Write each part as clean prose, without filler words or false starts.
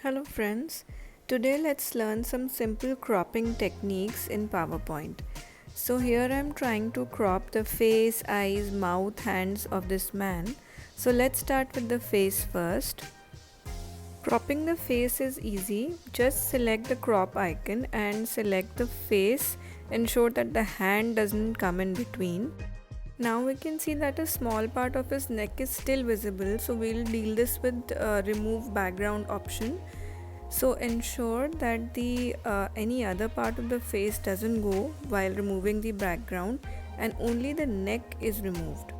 Hello friends, today let's learn some simple cropping techniques in PowerPoint. So here I'm trying to crop the face, eyes, mouth, hands of this man. So let's start with the face first. Cropping the face is easy. Just select the crop icon and select the face. Ensure that the hand doesn't come in between. Now we can see that a small part of his neck is still visible, so we'll deal this with remove background option. So ensure that the any other part of the face doesn't go while removing the background and only the neck is removed.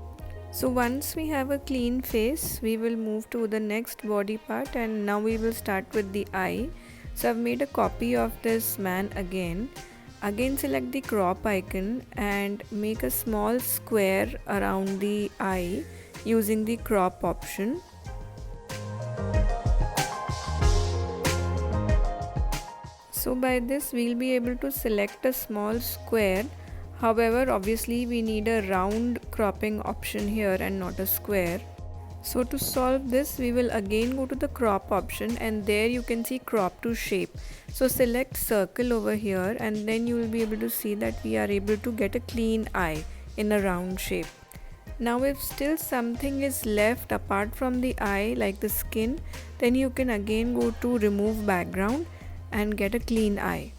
So once we have a clean face, we will move to the next body part, and now we will start with the eye. So I've made a copy of this man again. Again select the crop icon and make a small square around the eye using the crop option. So by this we'll be able to select a small square. However, obviously we need a round cropping option here and not a square. So to solve this, we will again go to the crop option, and there you can see crop to shape. So select circle over here, and then you will be able to see that we are able to get a clean eye in a round shape. Now if still something is left apart from the eye like the skin, then you can again go to remove background and get a clean eye.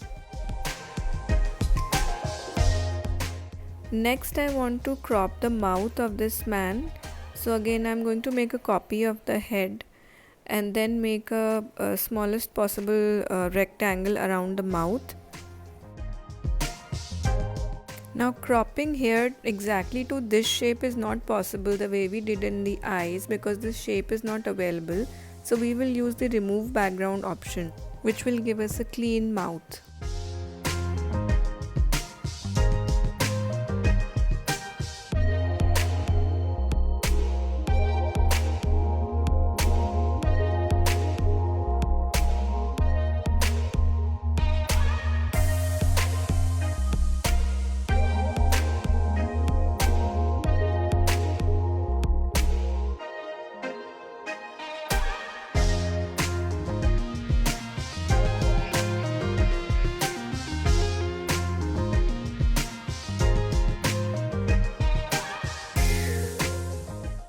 Next I want to crop the mouth of this man. So again I'm going to make a copy of the head and then make a smallest possible rectangle around the mouth. Now cropping here exactly to this shape is not possible the way we did in the eyes, because this shape is not available. So we will use the remove background option, which will give us a clean mouth.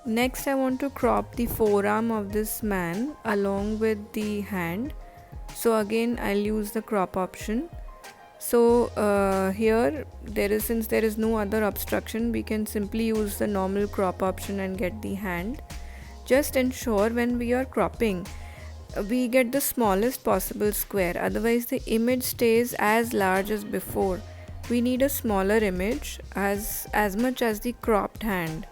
Next I want to crop the forearm of this man along with the hand. So again I'll use the crop option. So here since there is no other obstruction, we can simply use the normal crop option and get the hand. Just ensure when we are cropping we get the smallest possible square, otherwise the image stays as large as before. We need a smaller image as much as the cropped hand.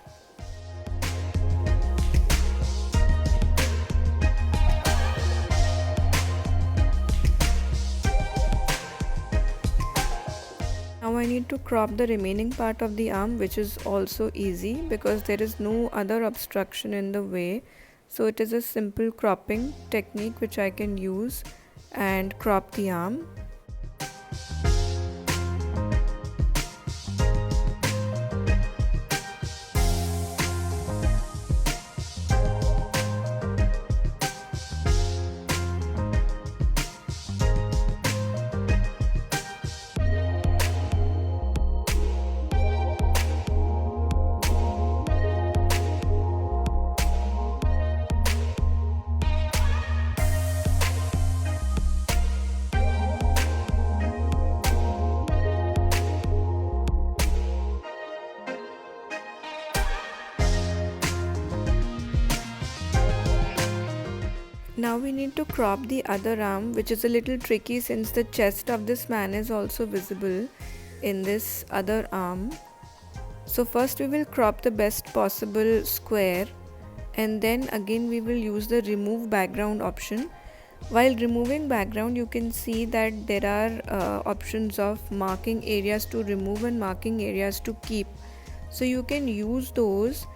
Now I need to crop the remaining part of the arm, which is also easy because there is no other obstruction in the way. So it is a simple cropping technique which I can use and crop the arm. Now we need to crop the other arm, which is a little tricky since the chest of this man is also visible in this other arm. So first we will crop the best possible square, and then again we will use the remove background option. While removing background, you can see that there are options of marking areas to remove and marking areas to keep. So you can use those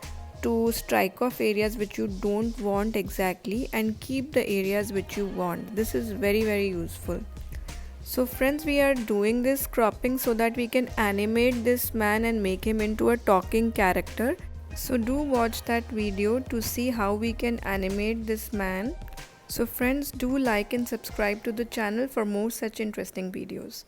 to strike off areas which you don't want exactly and keep the areas which you want. This is very useful. So friends, we are doing this cropping so that we can animate this man and make him into a talking character. So do watch that video to see how we can animate this man. So friends, do like and subscribe to the channel for more such interesting videos.